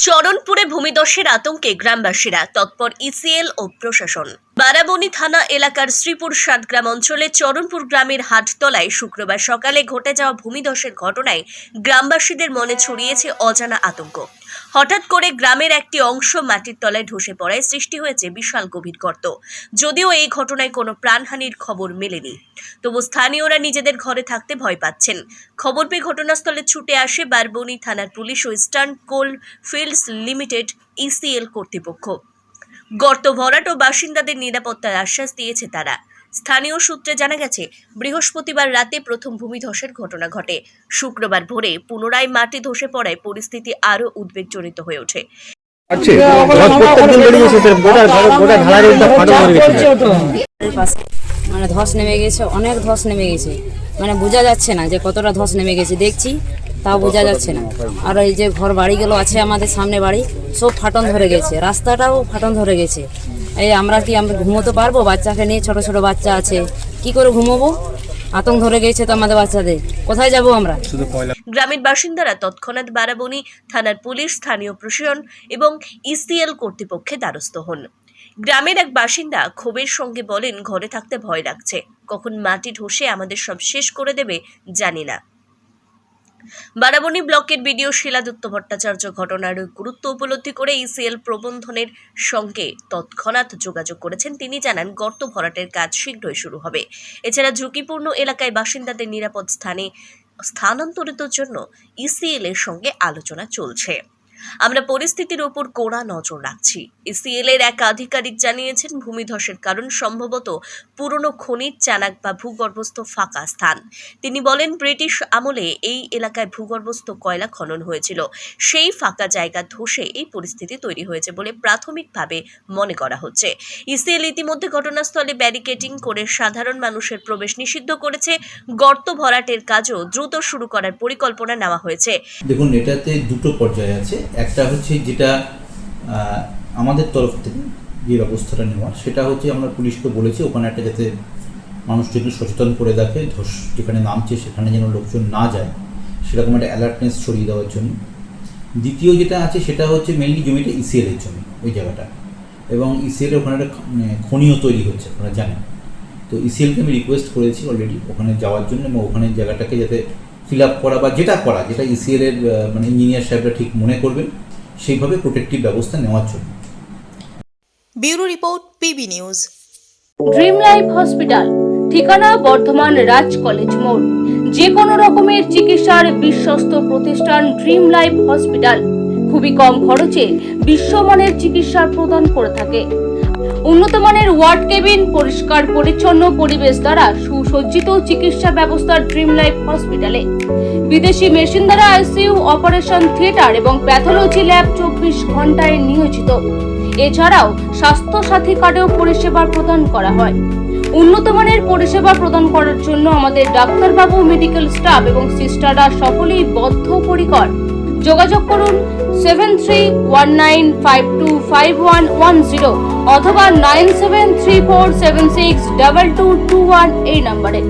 চরণপুরে ভূমিধসের আতঙ্কে গ্রামবাসীরা, তৎপর ইসিএল ও প্রশাসন। বারাবণী থানা এলাকার শ্রীপুর সাতগ্রাম অঞ্চলে চরণপুর গ্রামের হাটতলায় শুক্রবার সকালে ঘটে যাওয়া ভূমিধসের ঘটনায় গ্রামবাসীদের মনে ছড়িয়েছে অজানা আতঙ্ক। হঠাৎ করে গ্রামের একটি অংশ মাটির তলায় ধসে পড়ায় সৃষ্টি হয়েছে বিশাল গভীর গর্ত। যদিও এই ঘটনায় কোনো প্রাণহানির খবর মেলেনি, তবু স্থানীয়রা নিজেদের ঘরে থাকতে ভয় পাচ্ছেন। খবর পেয়ে ঘটনাস্থলে ছুটে আসে বারবণী থানার পুলিশ ও ইস্টার্ন কোল ফিল্ডস লিমিটেড ইসিএল কর্তৃপক্ষ। গর্ত ভরাট ও বাসিন্দাদের নিরাপত্তার আশ্বাস দিয়েছে তারা। স্থানীয় সূত্রে জানা গেছে, বৃহস্পতিবার রাতে প্রথম ভূমিধসের ঘটনা ঘটে। শুক্রবার ভোরে পুনরায় মাটি ধসে পড়ায় পরিস্থিতি আরও উদ্বেগজনিত হয়ে ওঠে। মানে ধস নেমে গেছে, অনেক ধস নেমে গেছে, মানে বোঝা যাচ্ছে না যে কতটা ধস নেমে গেছে। দেখছি তাও বোঝা যাচ্ছে না। আর এই যে ঘর বাড়িগুলো আছে আমাদের সামনে বাড়ি, সব ফাটন ধরে গেছে, রাস্তাটাও ফাটন ধরে গেছে। এই আমরা ঘুমোতে পারবো? বাচ্চাকে নিয়ে, ছোট ছোট বাচ্চা আছে, কি করে ঘুমোবো? আতঙ্ক ধরে গেছে তো আমাদের বাচ্চাদের, কোথায় যাব আমরা? গ্রামের বাসিন্দারা তৎক্ষণাৎ বারাবণী থানার পুলিশ, স্থানীয় প্রশাসন এবং ইসিএল কর্তৃপক্ষের দ্বারস্থ হন। গ্রামের এক বাসিন্দা ক্ষোভের সঙ্গে বলেন, ঘরে থাকতে ভয় লাগছে, কখন মাটি ধসে আমাদের সব শেষ করে দেবে জানি না। বারাবণী ব্লকের বিডিও শিলাদত্ত ভট্টাচার্য ঘটনার গুরুত্ব উপলব্ধি করে ইসিএল প্রবন্ধনের সঙ্গে তৎক্ষণাৎ যোগাযোগ করেছেন। তিনি জানান, গর্ত ভরাটের কাজ শীঘ্রই শুরু হবে। এছাড়া ঝুঁকিপূর্ণ এলাকায় বাসিন্দাদের নিরাপদ স্থানে স্থানান্তরিতের জন্য ইসিএল এর সঙ্গে আলোচনা চলছে। আমরা পরিস্থিতির উপর কড়া নজর রাখছি। ইসিএল এর এক আধিকারিক জানিয়েছেন, ভূমিধসের কারণ সম্ভবত পুরনো খনির চানাক বা ভূগর্ভস্থ ফাঁকা স্থান। তিনি বলেন, ব্রিটিশ আমলে এই এলাকায় ভূগর্ভস্থ কয়লা খনন হয়েছিল, সেই ফাঁকা জায়গা ধসে এই পরিস্থিতি তৈরি হয়েছে বলে প্রাথমিকভাবে মনে করা হচ্ছে। ইসিএল ইতিমধ্যে ঘটনাস্থলে ব্যারিকেডিং করে সাধারণ মানুষের প্রবেশ নিষিদ্ধ করেছে। গর্ত ভরাটের কাজও দ্রুত শুরু করার পরিকল্পনা নেওয়া হয়েছে। দেখুন, এটাতে দুটো পর্যায়ে আছে। একটা হচ্ছে যেটা আমাদের তরফ থেকে যে ব্যবস্থাটা নেওয়া, সেটা হচ্ছে আমরা পুলিশকে বলেছি ওখানে একটা যাতে মানুষকে সচেতন করে দেখে, ধস যেখানে নামছে সেখানে যেন লোকজন না যায়, সেরকম একটা অ্যালার্টনেস ছড়িয়ে দেওয়ার জন্য। দ্বিতীয় যেটা আছে সেটা হচ্ছে মেইনলি জমিটা ইসিএল এর জমি, ওই জায়গাটা, এবং ইসিএল এর ওখানে একটা খনিও তৈরি হচ্ছে, আপনারা জানেন। তো ইসিএলকে আমি রিকোয়েস্ট করেছি অলরেডি ওখানে যাওয়ার জন্য, এবং ওখানে জায়গাটাকে যাতে ফিল আপ করা বা যেটা ইসিএল এর মানে ইঞ্জিনিয়ার সাহেবরা ঠিক মনে করবেন সেইভাবে প্রোটেক্টিভ ব্যবস্থা নেওয়ার জন্য। Bureau report, PB news. Dream life hospital, ঠিকানা বর্ধমান রাজ কলেজ মোড়। যে কোনো রকমের চিকিৎসার বিশ্বস্ত প্রতিষ্ঠান ড্রিম লাইফ হসপিটাল খুবই কম খরচে বিশ্বমানের চিকিৎসা প্রদান করে থাকে। উন্নত মানের ওয়ার্ড কেবিন, পরিষ্কার পরিচ্ছন্ন পরিবেশ দ্বারা সুসজ্জিত চিকিৎসা ব্যবস্থা ড্রিম লাইফ হসপিটালে। বিদেশি মেশিন দ্বারা আইসিইউ, অপারেশন থিয়েটার এবং প্যাথোলজি ল্যাব 24 ঘন্টায় নিয়োজিত। এছাড়াও স্বাস্থ্য সাথী কার্ডেও পরিষেবা প্রদান করা হয়। উন্নত মানের পরিষেবা প্রদান করার জন্য আমাদের ডাক্তারবাবু, মেডিকেল স্টাফ এবং সিস্টাররা সকলেই বদ্ধপরিকর। যোগাযোগ করুন 7319525110 অথবা 9734762221 এই নম্বরে।